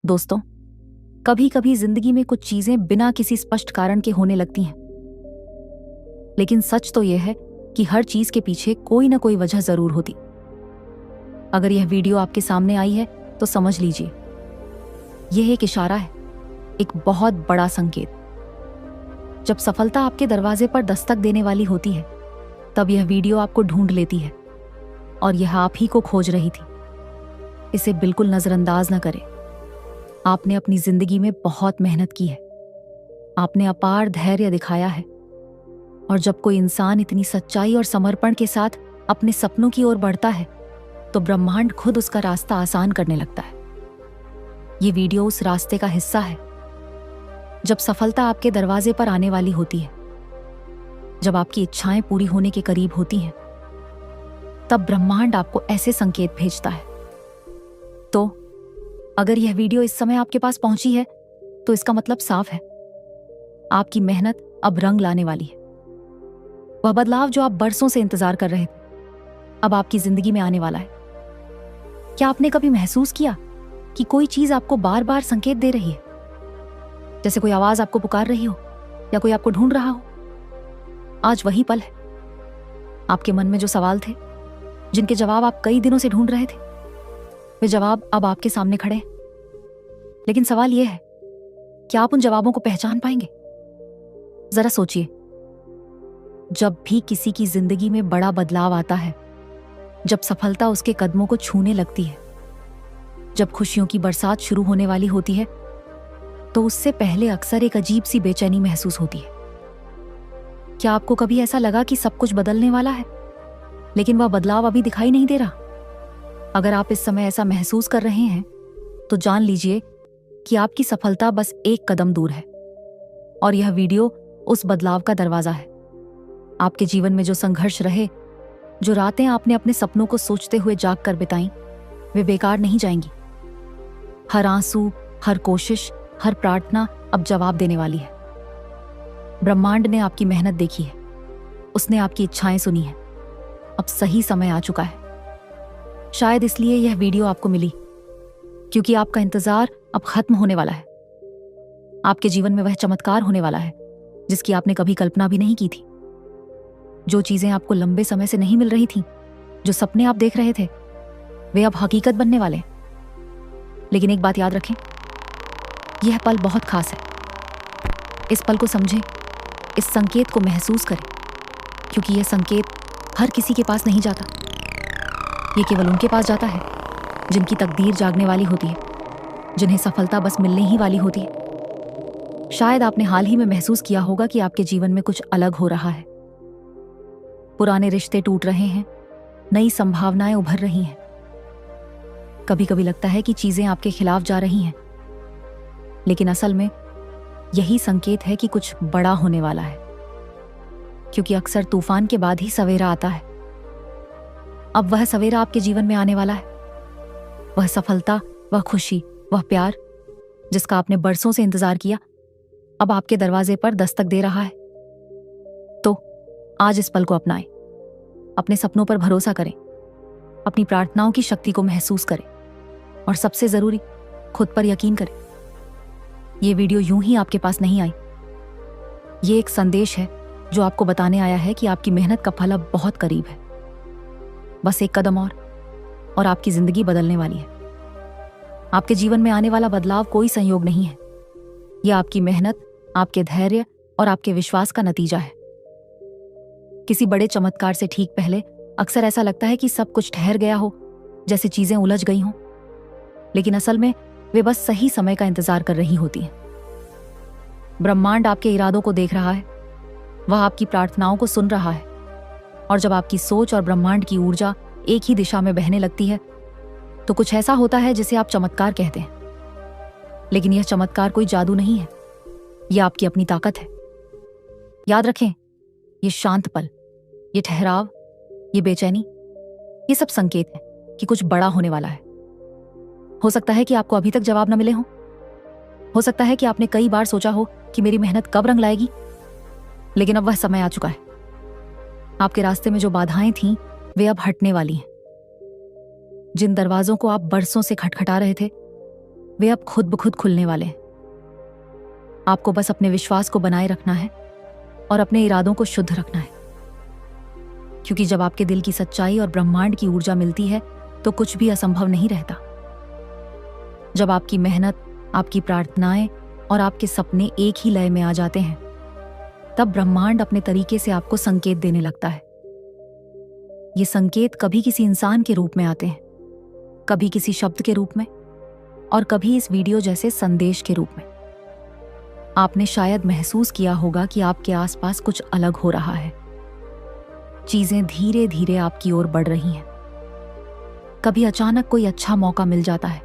दोस्तों, कभी कभी जिंदगी में कुछ चीजें बिना किसी स्पष्ट कारण के होने लगती हैं, लेकिन सच तो यह है कि हर चीज के पीछे कोई ना कोई वजह जरूर होती। अगर यह वीडियो आपके सामने आई है तो समझ लीजिए, यह एक इशारा है, एक बहुत बड़ा संकेत। जब सफलता आपके दरवाजे पर दस्तक देने वाली होती है, तब यह वीडियो आपको ढूंढ लेती है और यह आप ही को खोज रही थी। इसे बिल्कुल नजरअंदाज न करें। आपने अपनी जिंदगी में बहुत मेहनत की है, आपने अपार धैर्य दिखाया है, और जब कोई इंसान इतनी सच्चाई और समर्पण के साथ अपने सपनों की ओर बढ़ता है, तो ब्रह्मांड खुद उसका रास्ता आसान करने लगता है। ये वीडियो उस रास्ते का हिस्सा है। जब सफलता आपके दरवाजे पर आने वाली होती है, जब आपकी इच्छाएं पूरी होने के करीब होती हैं, तब ब्रह्मांड आपको ऐसे संकेत भेजता है। तो अगर यह वीडियो इस समय आपके पास पहुंची है, तो इसका मतलब साफ है, आपकी मेहनत अब रंग लाने वाली है। वह बदलाव जो आप बरसों से इंतजार कर रहे थे, अब आपकी जिंदगी में आने वाला है। क्या आपने कभी महसूस किया कि कोई चीज आपको बार बार संकेत दे रही है, जैसे कोई आवाज आपको पुकार रही हो या कोई आपको ढूंढ रहा हो? आज वही पल है। आपके मन में जो सवाल थे, जिनके जवाब आप कई दिनों से ढूंढ रहे थे, वे जवाब अब आपके सामने खड़े हैं। लेकिन सवाल यह है, क्या आप उन जवाबों को पहचान पाएंगे? जरा सोचिए, जब भी किसी की जिंदगी में बड़ा बदलाव आता है, जब सफलता उसके कदमों को छूने लगती है, जब खुशियों की बरसात शुरू होने वाली होती है, तो उससे पहले अक्सर एक अजीब सी बेचैनी महसूस होती है। क्या आपको कभी ऐसा लगा कि सब कुछ बदलने वाला है, लेकिन वह बदलाव अभी दिखाई नहीं दे रहा? अगर आप इस समय ऐसा महसूस कर रहे हैं, तो जान लीजिए कि आपकी सफलता बस एक कदम दूर है, और यह वीडियो उस बदलाव का दरवाजा है। आपके जीवन में जो संघर्ष रहे, जो रातें आपने अपने सपनों को सोचते हुए जाग कर बिताई, वे बेकार नहीं जाएंगी। हर आंसू, हर कोशिश, हर प्रार्थना अब जवाब देने वाली है। ब्रह्मांड ने आपकी मेहनत देखी है, उसने आपकी इच्छाएं सुनी है। अब सही समय आ चुका है। शायद इसलिए यह वीडियो आपको मिली, क्योंकि आपका इंतजार अब खत्म होने वाला है। आपके जीवन में वह चमत्कार होने वाला है जिसकी आपने कभी कल्पना भी नहीं की थी। जो चीजें आपको लंबे समय से नहीं मिल रही थीं, जो सपने आप देख रहे थे, वे अब हकीकत बनने वाले हैं। लेकिन एक बात याद रखें, यह पल बहुत खास है। इस पल को समझें, इस संकेत को महसूस करें, क्योंकि यह संकेत हर किसी के पास नहीं जाता। ये केवल उनके पास जाता है जिनकी तकदीर जागने वाली होती है, जिन्हें सफलता बस मिलने ही वाली होती है। शायद आपने हाल ही में महसूस किया होगा कि आपके जीवन में कुछ अलग हो रहा है। पुराने रिश्ते टूट रहे हैं, नई संभावनाएं उभर रही हैं। कभी कभी लगता है कि चीजें आपके खिलाफ जा रही हैं, लेकिन असल में यही संकेत है कि कुछ बड़ा होने वाला है, क्योंकि अक्सर तूफान के बाद ही सवेरा आता है। अब वह सवेरा आपके जीवन में आने वाला है। वह सफलता, वह खुशी, वह प्यार जिसका आपने बरसों से इंतजार किया, अब आपके दरवाजे पर दस्तक दे रहा है। तो आज इस पल को अपनाएं, अपने सपनों पर भरोसा करें, अपनी प्रार्थनाओं की शक्ति को महसूस करें, और सबसे जरूरी, खुद पर यकीन करें। यह वीडियो यूं ही आपके पास नहीं आई। ये एक संदेश है जो आपको बताने आया है कि आपकी मेहनत का फल अब बहुत करीब है। बस एक कदम और आपकी जिंदगी बदलने वाली है। आपके जीवन में आने वाला बदलाव कोई संयोग नहीं है। यह आपकी मेहनत, आपके धैर्य और आपके विश्वास का नतीजा है। किसी बड़े चमत्कार से ठीक पहले अक्सर ऐसा लगता है कि सब कुछ ठहर गया हो, जैसे चीजें उलझ गई हों, लेकिन असल में वे बस सही समय का इंतजार कर रही होती हैं। ब्रह्मांड आपके इरादों को देख रहा है, वह आपकी प्रार्थनाओं को सुन रहा है, और जब आपकी सोच और ब्रह्मांड की ऊर्जा एक ही दिशा में बहने लगती है, तो कुछ ऐसा होता है जिसे आप चमत्कार कहते हैं। लेकिन यह चमत्कार कोई जादू नहीं है, यह आपकी अपनी ताकत है। याद रखें, ये शांत पल, ये ठहराव, ये बेचैनी, ये सब संकेत है कि कुछ बड़ा होने वाला है। हो सकता है कि आपको अभी तक जवाब न मिले हों। हो सकता है कि आपने कई बार सोचा हो कि मेरी मेहनत कब रंग लाएगी, लेकिन अब वह समय आ चुका है। आपके रास्ते में जो बाधाएं थीं, वे अब हटने वाली हैं। जिन दरवाजों को आप बरसों से खटखटा रहे थे, वे अब खुद ब खुद खुलने वाले हैं। आपको बस अपने विश्वास को बनाए रखना है और अपने इरादों को शुद्ध रखना है, क्योंकि जब आपके दिल की सच्चाई और ब्रह्मांड की ऊर्जा मिलती है तो कुछ भी असंभव नहीं रहता। जब आपकी मेहनत, आपकी प्रार्थनाएं और आपके सपने एक ही लय में आ जाते हैं, तब ब्रह्मांड अपने तरीके से आपको संकेत देने लगता है। ये संकेत कभी किसी इंसान के रूप में आते हैं, कभी किसी शब्द के रूप में, और कभी इस वीडियो जैसे संदेश के रूप में। आपने शायद महसूस किया होगा कि आपके आसपास कुछ अलग हो रहा है। चीजें धीरे धीरे आपकी ओर बढ़ रही हैं। कभी अचानक कोई अच्छा मौका मिल जाता है,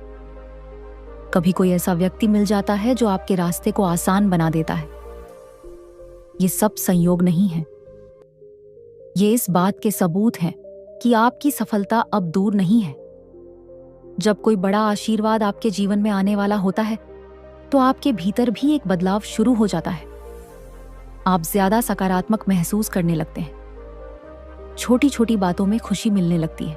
कभी कोई ऐसा व्यक्ति मिल जाता है जो आपके रास्ते को आसान बना देता है। ये सब संयोग नहीं है, ये इस बात के सबूत हैं कि आपकी सफलता अब दूर नहीं है। जब कोई बड़ा आशीर्वाद आपके जीवन में आने वाला होता है तो आपके भीतर भी एक बदलाव शुरू हो जाता है। आप ज्यादा सकारात्मक महसूस करने लगते हैं, छोटी छोटी बातों में खुशी मिलने लगती है,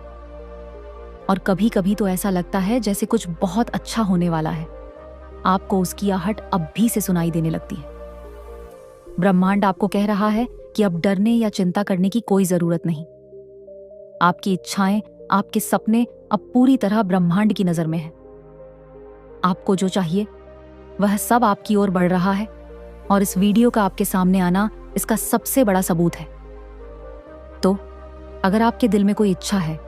और कभी कभी तो ऐसा लगता है जैसे कुछ बहुत अच्छा होने वाला है। आपको उसकी आहट अब भी से सुनाई देने लगती है। ब्रह्मांड आपको कह रहा है कि अब डरने या चिंता करने की कोई जरूरत नहीं। आपकी इच्छाएं, आपके सपने अब पूरी तरह ब्रह्मांड की नजर में है। आपको जो चाहिए वह सब आपकी ओर बढ़ रहा है, और इस वीडियो का आपके सामने आना इसका सबसे बड़ा सबूत है। तो अगर आपके दिल में कोई इच्छा है,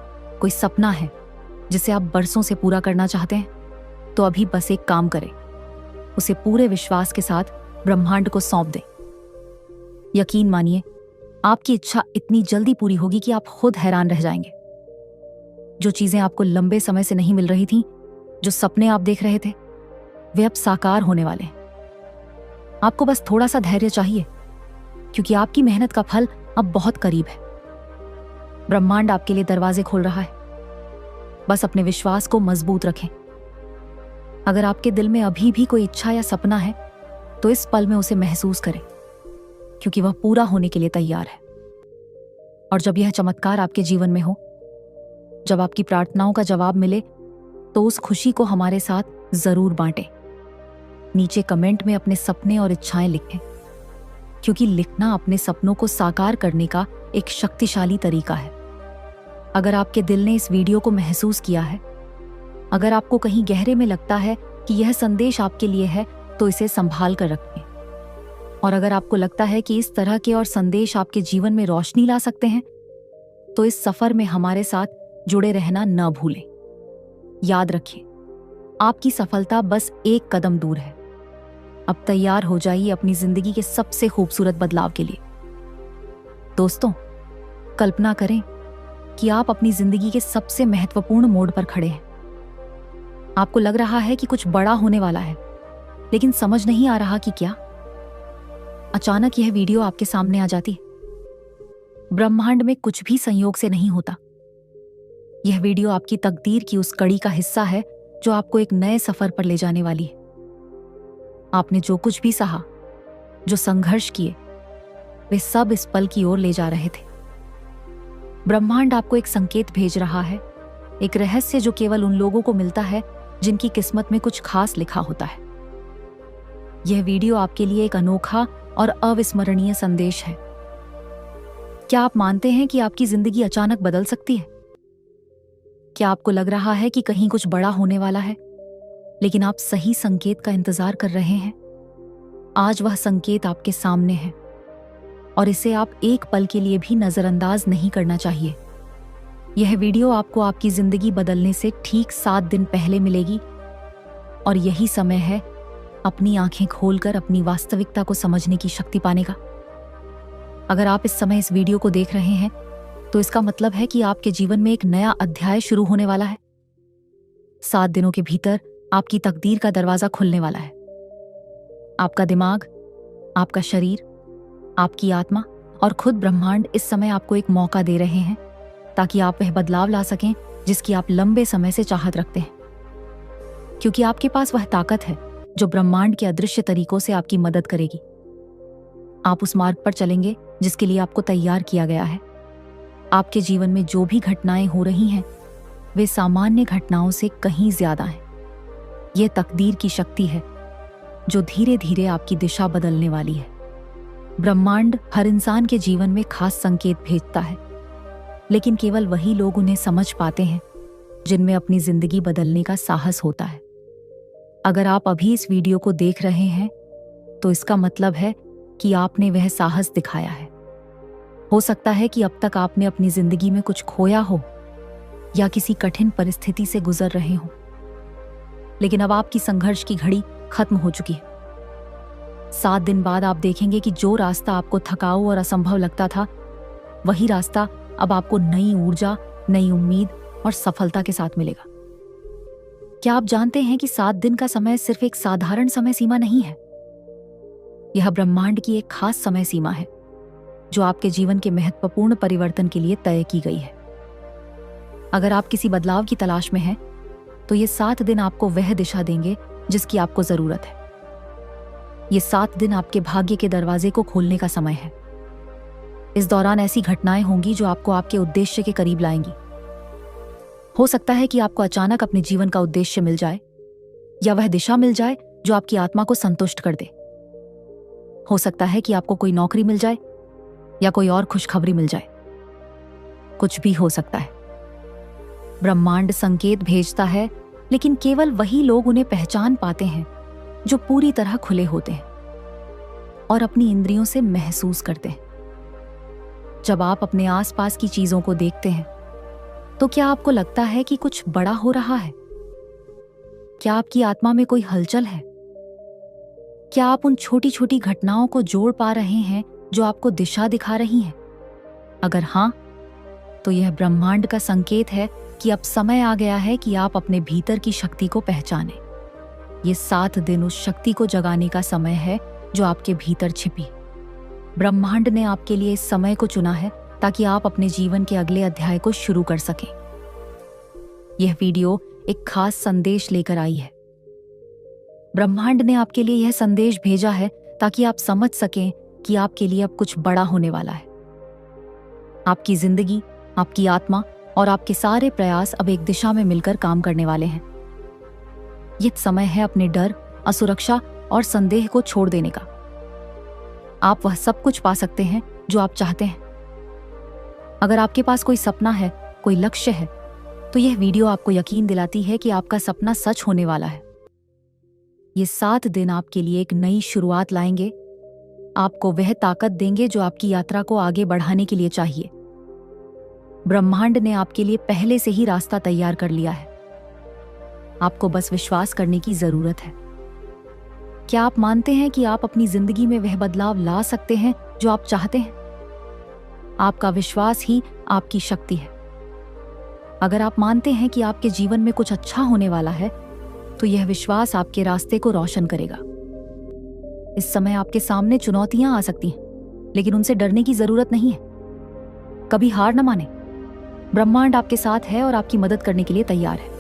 कोई सपना है जिसे आप बरसों से पूरा करना चाहते हैं, तो अभी बस एक काम करें, उसे पूरे विश्वास के साथ ब्रह्मांड को सौंप दें। यकीन मानिए, आपकी इच्छा इतनी जल्दी पूरी होगी कि आप खुद हैरान रह जाएंगे। जो चीजें आपको लंबे समय से नहीं मिल रही थीं, जो सपने आप देख रहे थे, वे अब साकार होने वाले हैं। आपको बस थोड़ा सा धैर्य चाहिए, क्योंकि आपकी मेहनत का फल अब बहुत करीब है। ब्रह्मांड आपके लिए दरवाजे खोल रहा है। बस अपने विश्वास को मजबूत रखें। अगर आपके दिल में अभी भी कोई इच्छा या सपना है, तो इस पल में उसे महसूस करें, क्योंकि वह पूरा होने के लिए तैयार है। और जब यह चमत्कार आपके जीवन में हो, जब आपकी प्रार्थनाओं का जवाब मिले, तो उस खुशी को हमारे साथ जरूर बांटें। नीचे कमेंट में अपने सपने और इच्छाएं लिखें, क्योंकि लिखना अपने सपनों को साकार करने का एक शक्तिशाली तरीका है। अगर आपके दिल ने इस वीडियो को महसूस किया है, अगर आपको कहीं गहरे में लगता है कि यह संदेश आपके लिए है, तो इसे संभाल कर रखें। और अगर आपको लगता है कि इस तरह के और संदेश आपके जीवन में रोशनी ला सकते हैं, तो इस सफर में हमारे साथ जुड़े रहना न भूलें। याद रखिए, आपकी सफलता बस एक कदम दूर है। अब तैयार हो जाइए अपनी जिंदगी के सबसे खूबसूरत बदलाव के लिए। दोस्तों, कल्पना करें कि आप अपनी जिंदगी के सबसे महत्वपूर्ण मोड़ पर खड़े हैं। आपको लग रहा है कि कुछ बड़ा होने वाला है, लेकिन समझ नहीं आ रहा कि क्या। अचानक यह वीडियो आपके सामने आ जाती। ब्रह्मांड में कुछ भी संयोग से नहीं होता। यह वीडियो आपकी तकदीर की उस कड़ी का हिस्सा है जो आपको एक नए सफर पर ले जाने वाली है। आपने जो कुछ भी सहा, जो संघर्ष किए, वे सब इस पल की ओर ले जा रहे थे। ब्रह्मांड आपको एक संकेत भेज रहा है, एक रहस्य जो केवल उन लोगों को मिलता है जिनकी किस्मत में कुछ खास लिखा होता है। यह वीडियो आपके लिए एक अनोखा और अविस्मरणीय संदेश है। क्या आप मानते हैं कि आपकी जिंदगी अचानक बदल सकती है? क्या आपको लग रहा है कि कहीं कुछ बड़ा होने वाला है, लेकिन आप सही संकेत का इंतजार कर रहे हैं? आज वह संकेत आपके सामने है, और इसे आप एक पल के लिए भी नजरअंदाज नहीं करना चाहिए। यह वीडियो आपको आपकी जिंदगी बदलने से ठीक 7 दिन पहले मिलेगी, और यही समय है अपनी आंखें खोलकर अपनी वास्तविकता को समझने की शक्ति पाने का। अगर आप इस समय इस वीडियो को देख रहे हैं, तो इसका मतलब है कि आपके जीवन में एक नया अध्याय शुरू होने वाला है। 7 दिनों के भीतर आपकी तकदीर का दरवाजा खुलने वाला है। आपका दिमाग, आपका शरीर, आपकी आत्मा और खुद ब्रह्मांड इस समय आपको एक मौका दे रहे हैं, ताकि आप वह बदलाव ला सकें जिसकी आप लंबे समय से चाहत रखते हैं। क्योंकि आपके पास वह ताकत है जो ब्रह्मांड के अदृश्य तरीकों से आपकी मदद करेगी। आप उस मार्ग पर चलेंगे जिसके लिए आपको तैयार किया गया है। आपके जीवन में जो भी घटनाएं हो रही हैं, वे सामान्य घटनाओं से कहीं ज्यादा हैं। ये तकदीर की शक्ति है जो धीरे धीरे आपकी दिशा बदलने वाली है। ब्रह्मांड हर इंसान के जीवन में खास संकेत भेजता है, लेकिन केवल वही लोग उन्हें समझ पाते हैं जिनमें अपनी जिंदगी बदलने का साहस होता है। अगर आप अभी इस वीडियो को देख रहे हैं तो इसका मतलब है कि आपने वह साहस दिखाया है। हो सकता है कि अब तक आपने अपनी जिंदगी में कुछ खोया हो या किसी कठिन परिस्थिति से गुजर रहे हो, लेकिन अब आपकी संघर्ष की घड़ी खत्म हो चुकी है। 7 दिन बाद आप देखेंगे कि जो रास्ता आपको थकाऊ और असंभव लगता था, वही रास्ता अब आपको नई ऊर्जा, नई उम्मीद और सफलता के साथ मिलेगा। क्या आप जानते हैं कि 7 दिन का समय सिर्फ एक साधारण समय सीमा नहीं है? यह ब्रह्मांड की एक खास समय सीमा है जो आपके जीवन के महत्वपूर्ण परिवर्तन के लिए तय की गई है। अगर आप किसी बदलाव की तलाश में हैं, तो ये 7 दिन आपको वह दिशा देंगे जिसकी आपको जरूरत है। ये 7 दिन आपके भाग्य के दरवाजे को खोलने का समय है। इस दौरान ऐसी घटनाएं होंगी जो आपको आपके उद्देश्य के करीब लाएंगी। हो सकता है कि आपको अचानक अपने जीवन का उद्देश्य मिल जाए, या वह दिशा मिल जाए जो आपकी आत्मा को संतुष्ट कर दे। हो सकता है कि आपको कोई नौकरी मिल जाए या कोई और खुशखबरी मिल जाए। कुछ भी हो सकता है। ब्रह्मांड संकेत भेजता है, लेकिन केवल वही लोग उन्हें पहचान पाते हैं जो पूरी तरह खुले होते हैं और अपनी इंद्रियों से महसूस करते हैं। जब आप अपने आसपास की चीजों को देखते हैं, तो क्या आपको लगता है कि कुछ बड़ा हो रहा है? क्या आपकी आत्मा में कोई हलचल है? क्या आप उन छोटी छोटी घटनाओं को जोड़ पा रहे हैं जो आपको दिशा दिखा रही हैं? अगर हां, तो यह ब्रह्मांड का संकेत है कि अब समय आ गया है कि आप अपने भीतर की शक्ति को पहचानें। ये 7 दिन उस शक्ति को जगाने का समय है जो आपके भीतर छिपी। ब्रह्मांड ने आपके लिए इस समय को चुना है ताकि आप अपने जीवन के अगले अध्याय को शुरू कर सकें। यह वीडियो एक खास संदेश लेकर आई है। ब्रह्मांड ने आपके लिए यह संदेश भेजा है ताकि आप समझ सकें कि आपके लिए अब कुछ बड़ा होने वाला है। आपकी जिंदगी, आपकी आत्मा और आपके सारे प्रयास अब एक दिशा में मिलकर काम करने वाले हैं। यह समय है अपने डर, असुरक्षा और संदेह को छोड़ देने का। आप वह सब कुछ पा सकते हैं जो आप चाहते हैं। अगर आपके पास कोई सपना है, कोई लक्ष्य है, तो यह वीडियो आपको यकीन दिलाती है कि आपका सपना सच होने वाला है। ये 7 दिन आपके लिए एक नई शुरुआत लाएंगे, आपको वह ताकत देंगे जो आपकी यात्रा को आगे बढ़ाने के लिए चाहिए। ब्रह्मांड ने आपके लिए पहले से ही रास्ता तैयार कर लिया है। आपको बस विश्वास करने की जरूरत है। क्या आप मानते हैं कि आप अपनी जिंदगी में वह बदलाव ला सकते हैं जो आप चाहते हैं? आपका विश्वास ही आपकी शक्ति है। अगर आप मानते हैं कि आपके जीवन में कुछ अच्छा होने वाला है, तो यह विश्वास आपके रास्ते को रोशन करेगा। इस समय आपके सामने चुनौतियां आ सकती हैं, लेकिन उनसे डरने की जरूरत नहीं है। कभी हार न माने। ब्रह्मांड आपके साथ है और आपकी मदद करने के लिए तैयार है।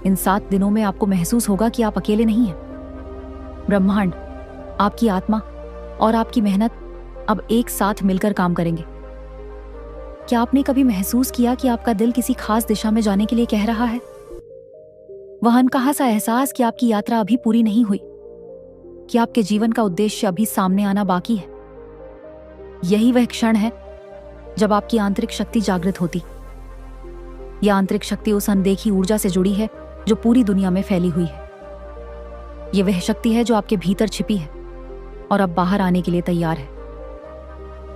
इन 7 दिनों में आपको महसूस होगा कि आप अकेले नहीं हैं। ब्रह्मांड, आपकी आत्मा और आपकी मेहनत अब एक साथ मिलकर काम करेंगे। क्या आपने कभी महसूस किया कि आपका दिल किसी खास दिशा में जाने के लिए कह रहा है? वह अनकहा सा एहसास कि आपकी यात्रा अभी पूरी नहीं हुई, कि आपके जीवन का उद्देश्य अभी सामने आना बाकी है। यही वह क्षण है जब आपकी आंतरिक शक्ति जागृत होती। यह आंतरिक शक्ति उस अनदेखी ऊर्जा से जुड़ी है जो पूरी दुनिया में फैली हुई है। यह वह शक्ति है जो आपके भीतर छिपी है और अब बाहर आने के लिए तैयार है।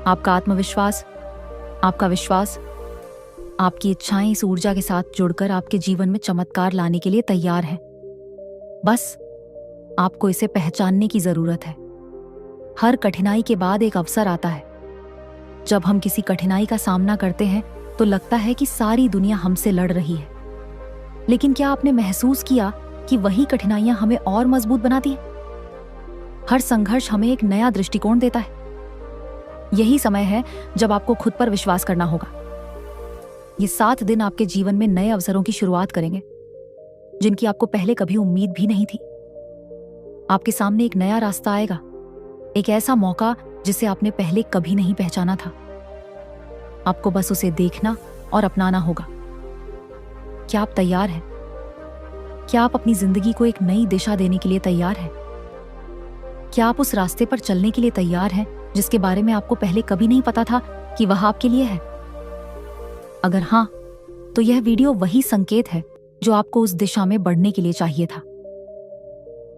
आपका आत्मविश्वास, आपका विश्वास, आपकी इच्छाएं इस ऊर्जा के साथ जुड़कर आपके जीवन में चमत्कार लाने के लिए तैयार हैं। बस आपको इसे पहचानने की जरूरत है। हर कठिनाई के बाद एक अवसर आता है। जब हम किसी कठिनाई का सामना करते हैं तो लगता है कि सारी दुनिया हमसे लड़ रही है, लेकिन क्या आपने महसूस किया कि वही कठिनाइयां हमें और मजबूत बनाती हैं? हर संघर्ष हमें एक नया दृष्टिकोण देता है। यही समय है जब आपको खुद पर विश्वास करना होगा। ये 7 दिन आपके जीवन में नए अवसरों की शुरुआत करेंगे, जिनकी आपको पहले कभी उम्मीद भी नहीं थी। आपके सामने एक नया रास्ता आएगा, एक ऐसा मौका जिसे आपने पहले कभी नहीं पहचाना था। आपको बस उसे देखना और अपनाना होगा। क्या आप तैयार हैं? क्या आप अपनी जिंदगी को एक नई दिशा देने के लिए तैयार हैं? क्या आप उस रास्ते पर चलने के लिए तैयार हैं जिसके बारे में आपको पहले कभी नहीं पता था कि वह आपके लिए है? अगर हाँ, तो यह वीडियो वही संकेत है जो आपको उस दिशा में बढ़ने के लिए चाहिए था।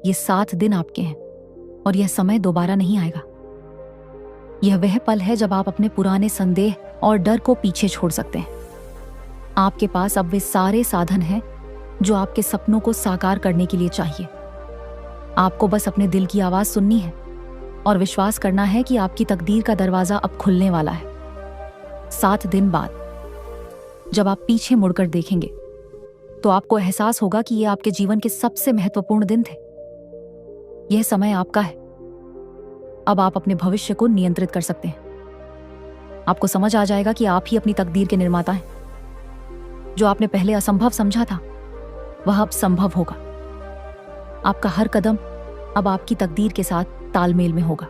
ये 7 दिन आपके हैं और यह समय दोबारा नहीं आएगा। यह वह पल है जब आप अपने पुराने संदेह और डर को पीछे छोड़ सकते हैं। आपके पास अब वे सारे साधन हैं जो आपके सपनों को साकार करने के लिए चाहिए। आपको बस अपने दिल की आवाज सुननी है और विश्वास करना है कि आपकी तकदीर का दरवाजा अब खुलने वाला है। 7 दिन बाद जब आप पीछे मुड़कर देखेंगे तो आपको एहसास होगा कि यह आपके जीवन के सबसे महत्वपूर्ण दिन थे। यह समय आपका है। अब आप अपने भविष्य को नियंत्रित कर सकते हैं। आपको समझ आ जाएगा कि आप ही अपनी तकदीर के निर्माता हैं। जो आपने पहले असंभव समझा था वह अब संभव होगा। आपका हर कदम अब आपकी तकदीर के साथ तालमेल में होगा।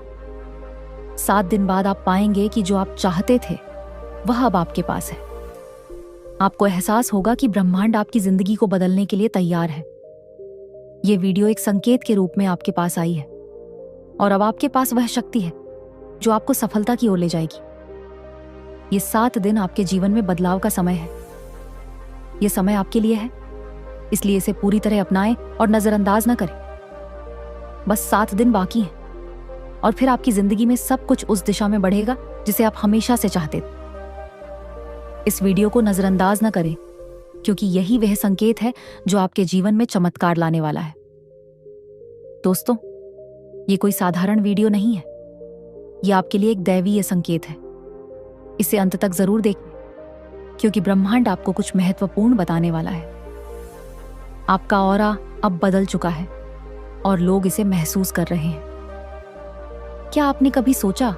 7 दिन बाद आप पाएंगे कि जो आप चाहते थे वह अब आपके पास है। आपको एहसास होगा कि ब्रह्मांड आपकी जिंदगी को बदलने के लिए तैयार है। यह वीडियो एक संकेत के रूप में आपके पास आई है और अब आपके पास वह शक्ति है जो आपको सफलता की ओर ले जाएगी। ये 7 दिन आपके जीवन में बदलाव का समय है। यह समय आपके लिए है, इसलिए इसे पूरी तरह अपनाएं और नजरअंदाज न करें। बस 7 दिन बाकी हैं और फिर आपकी जिंदगी में सब कुछ उस दिशा में बढ़ेगा जिसे आप हमेशा से चाहते थे। इस वीडियो को नजरअंदाज न करें क्योंकि यही वह संकेत है जो आपके जीवन में चमत्कार लाने वाला है। दोस्तों, ये कोई साधारण वीडियो नहीं है। यह आपके लिए एक दैवीय संकेत है। इसे अंत तक जरूर देखें क्योंकि ब्रह्मांड आपको कुछ महत्वपूर्ण बताने वाला है। आपका ऑरा अब बदल चुका है और लोग इसे महसूस कर रहे हैं। क्या आपने कभी सोचा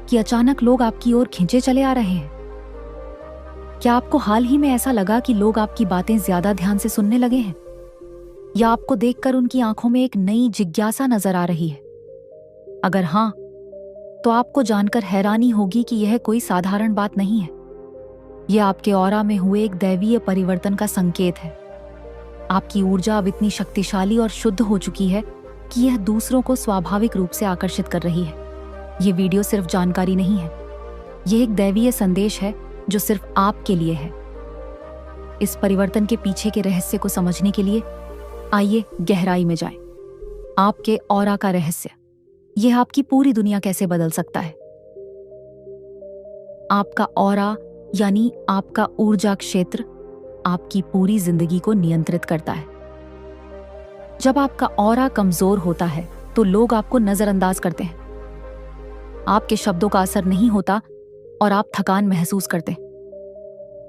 कि अचानक लोग आपकी ओर खींचे चले आ रहे हैं? क्या आपको हाल ही में ऐसा लगा कि लोग आपकी बातें ज्यादा ध्यान से सुनने लगे हैं? या आपको देखकर उनकी आंखों में एक नई जिज्ञासा नजर आ रही है? अगर हां, तो आपको जानकर हैरानी होगी कि यह कोई साधारण बात नहीं है। यह आपके ऑरा में हुए एक दैवीय परिवर्तन का संकेत है। आपकी ऊर्जा अब इतनी शक्तिशाली और शुद्ध हो चुकी है कि यह दूसरों को स्वाभाविक रूप से आकर्षित कर रही है। यह वीडियो सिर्फ जानकारी नहीं है, यह एक दैवीय संदेश है जो सिर्फ आपके लिए है। इस परिवर्तन के पीछे के रहस्य को समझने के लिए आइए गहराई में जाएं। आपके ऑरा का रहस्य, यह आपकी पूरी दुनिया कैसे बदल सकता है। आपका ऑरा यानी आपका ऊर्जा क्षेत्र आपकी पूरी जिंदगी को नियंत्रित करता है। जब आपका ऑरा कमजोर होता है तो लोग आपको नजरअंदाज करते हैं। आपके शब्दों का असर नहीं होता और आप थकान महसूस करते हैं।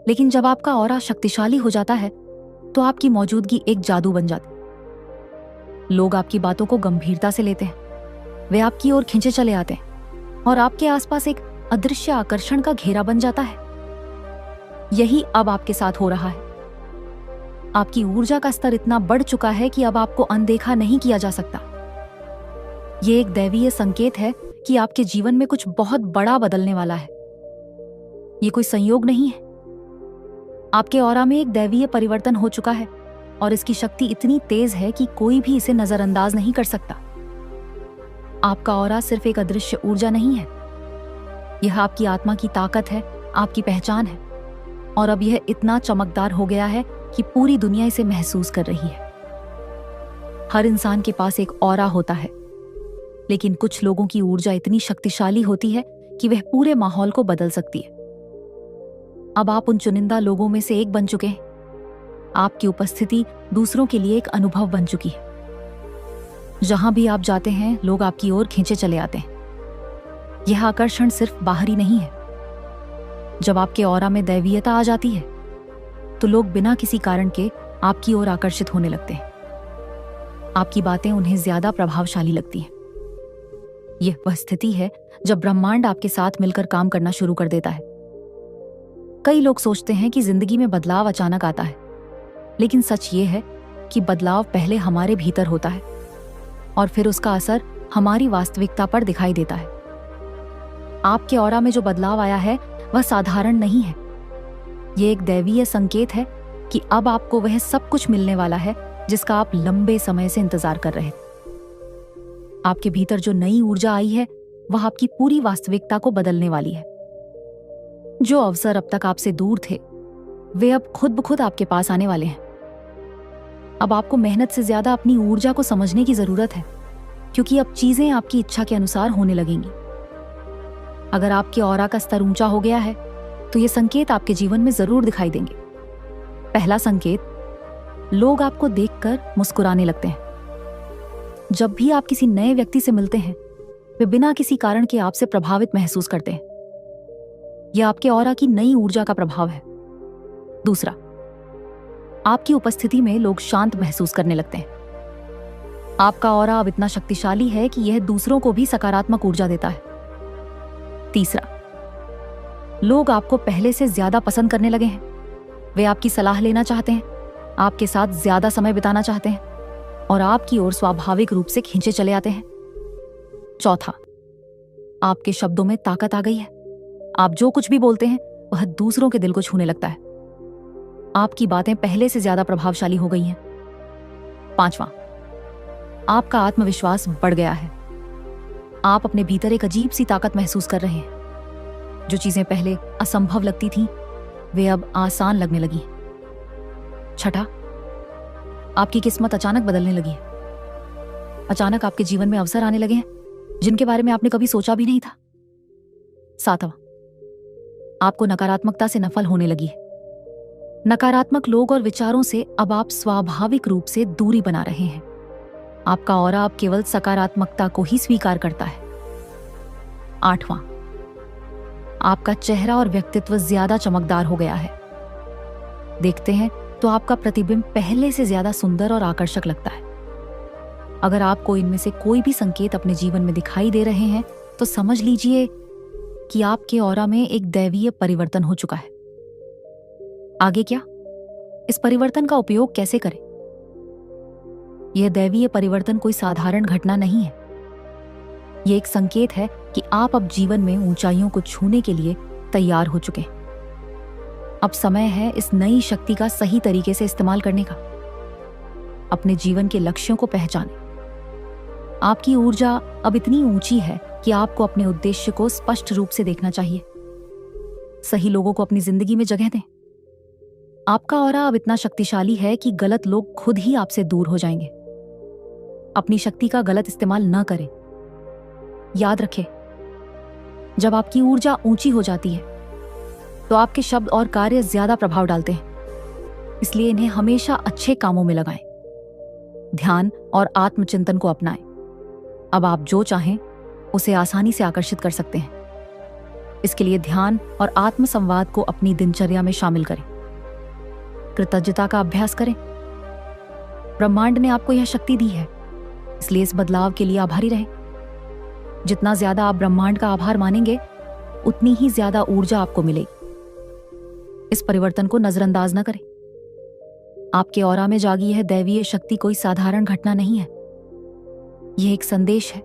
लेकिन जब आपका ऑरा शक्तिशाली हो जाता है तो आपकी मौजूदगी एक जादू बन जाती है। लोग आपकी बातों को गंभीरता से लेते हैं, वे आपकी ओर खींचे चले आते हैं और आपके आसपास एक अदृश्य आकर्षण का घेरा बन जाता है। यही अब आपके साथ हो रहा है। आपकी ऊर्जा का स्तर इतना बढ़ चुका है कि अब आपको अनदेखा नहीं किया जा सकता। यह एक दैवीय संकेत है कि आपके जीवन में कुछ बहुत बड़ा बदलने वाला है। यह कोई संयोग नहीं है। आपके ऑरा में एक दैवीय परिवर्तन हो चुका है और इसकी शक्ति इतनी तेज है कि कोई भी इसे नजरअंदाज नहीं कर सकता। आपका ऑरा सिर्फ एक अदृश्य ऊर्जा नहीं है, यह आपकी आत्मा की ताकत है, आपकी पहचान है और अब यह इतना चमकदार हो गया है कि पूरी दुनिया इसे महसूस कर रही है। हर इंसान के पास एक ऑरा होता है, लेकिन कुछ लोगों की ऊर्जा इतनी शक्तिशाली होती है कि वह पूरे माहौल को बदल सकती है। अब आप उन चुनिंदा लोगों में से एक बन चुके हैं। आपकी उपस्थिति दूसरों के लिए एक अनुभव बन चुकी है। जहां भी आप जाते हैं, लोग आपकी ओर खींचे चले आते हैं। यह आकर्षण सिर्फ बाहरी नहीं है। जब आपके ऑरा में दैवीयता आ जाती है तो लोग बिना किसी कारण के आपकी ओर आकर्षित होने लगते हैं। आपकी बातें उन्हें ज्यादा प्रभावशाली लगती हैं। यह वह स्थिति है जब ब्रह्मांड आपके साथ मिलकर काम करना शुरू कर देता है। कई लोग सोचते हैं कि जिंदगी में बदलाव अचानक आता है, लेकिन सच ये है कि बदलाव पहले हमारे भीतर होता है और फिर उसका असर हमारी वास्तविकता पर दिखाई देता है। आपके ऑरा में जो बदलाव आया है वह साधारण नहीं है। यह एक दैवीय संकेत है कि अब आपको वह सब कुछ मिलने वाला है जिसका आप लंबे समय से इंतजार कर रहे थे। आपके भीतर जो नई ऊर्जा आई है वह आपकी पूरी वास्तविकता को बदलने वाली है। जो अवसर अब तक आपसे दूर थे वे अब खुद ब खुद आपके पास आने वाले हैं। अब आपको मेहनत से ज्यादा अपनी ऊर्जा को समझने की जरूरत है, क्योंकि अब चीजें आपकी इच्छा के अनुसार होने लगेंगी। अगर आपके ऑरा का स्तर ऊंचा हो गया है तो ये संकेत आपके जीवन में जरूर दिखाई देंगे। पहला संकेत, लोग आपको देखकर मुस्कुराने लगते हैं। जब भी आप किसी नए व्यक्ति से मिलते हैं वे बिना किसी कारण के आपसे प्रभावित महसूस करते हैं। यह आपके ऑरा की नई ऊर्जा का प्रभाव है। दूसरा, आपकी उपस्थिति में लोग शांत महसूस करने लगते हैं। आपका ऑरा अब इतना शक्तिशाली है कि यह दूसरों को भी सकारात्मक ऊर्जा देता है। तीसरा, लोग आपको पहले से ज्यादा पसंद करने लगे हैं। वे आपकी सलाह लेना चाहते हैं, आपके साथ ज्यादा समय बिताना चाहते हैं और आपकी ओर स्वाभाविक रूप से खींचे चले आते हैं। चौथा, आपके शब्दों में ताकत आ गई है। आप जो कुछ भी बोलते हैं वह दूसरों के दिल को छूने लगता है। आपकी बातें पहले से ज्यादा प्रभावशाली हो गई हैं। पांचवा, आपका आत्मविश्वास बढ़ गया है। आप अपने भीतर एक अजीब सी ताकत महसूस कर रहे हैं। जो चीजें पहले असंभव लगती थीं वे अब आसान लगने लगी हैं। छठा, आपकी किस्मत अचानक बदलने लगी है। अचानक आपके जीवन में अवसर आने लगे हैं जिनके बारे में आपने कभी सोचा भी नहीं था। सातवां, आपको नकारात्मकता से नफरत होने लगी है। नकारात्मक लोग और विचारों से अब आप स्वाभाविक रूप से दूरी बना रहे हैं। आपका ऑरा अब केवल सकारात्मकता को ही स्वीकार करता है। आठवां, आपका चेहरा और व्यक्तित्व ज्यादा चमकदार हो गया है। देखते हैं तो आपका प्रतिबिंब पहले से ज्यादा सुंदर और आकर्षक लगता है। अगर आपको इनमें से कोई भी संकेत अपने जीवन में दिखाई दे रहे हैं तो समझ लीजिए कि आपके ऑरा में एक दैवीय परिवर्तन हो चुका है। आगे क्या? इस परिवर्तन का उपयोग कैसे करें? यह दैवीय परिवर्तन कोई साधारण घटना नहीं है। यह एक संकेत है कि आप अब जीवन में ऊंचाइयों को छूने के लिए तैयार हो चुके हैं। अब समय है इस नई शक्ति का सही तरीके से इस्तेमाल करने का। अपने जीवन के लक्ष्यों को पहचानें। आपकी ऊर्जा अब इतनी ऊंची है कि आपको अपने उद्देश्य को स्पष्ट रूप से देखना चाहिए। सही लोगों को अपनी जिंदगी में जगह दें। आपका ऑरा अब इतना शक्तिशाली है कि गलत लोग खुद ही आपसे दूर हो जाएंगे। अपनी शक्ति का गलत इस्तेमाल न करें। याद रखें, जब आपकी ऊर्जा ऊंची हो जाती है तो आपके शब्द और कार्य ज्यादा प्रभाव डालते हैं। इसलिए इन्हें हमेशा अच्छे कामों में लगाएं। ध्यान और आत्मचिंतन को अपनाएं। अब आप जो चाहें उसे आसानी से आकर्षित कर सकते हैं। इसके लिए ध्यान और आत्म संवाद को अपनी दिनचर्या में शामिल करें। कृतज्ञता का अभ्यास करें। ब्रह्मांड ने आपको यह शक्ति दी है, इसलिए इस बदलाव के लिए आभारी रहें। जितना ज्यादा आप ब्रह्मांड का आभार मानेंगे उतनी ही ज्यादा ऊर्जा आपको मिलेगी। इस परिवर्तन को नजरअंदाज न करें। आपके ऑरा में जागी यह दैवीय शक्ति कोई साधारण घटना नहीं है। यह एक संदेश है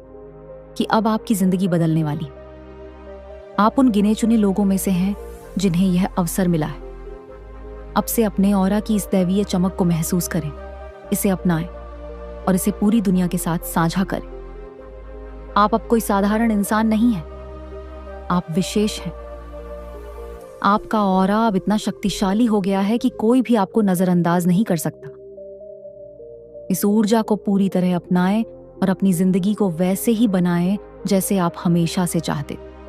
कि अब आपकी जिंदगी बदलने वाली है। आप उन गिने चुने लोगों में से हैं जिन्हें यह अवसर मिला है। अब से अपने ऑरा की इस दैवीय चमक को महसूस करें, इसे अपनाएं और इसे पूरी दुनिया के साथ साझा करें। आप अब कोई साधारण इंसान नहीं हैं, आप विशेष हैं। आपका ऑरा अब इतना शक्तिशाली हो गया है कि कोई भी आपको नजरअंदाज नहीं कर सकता। इस ऊर्जा को पूरी तरह अपनाएं और अपनी जिंदगी को वैसे ही बनाएं जैसे आप हमेशा से चाहते।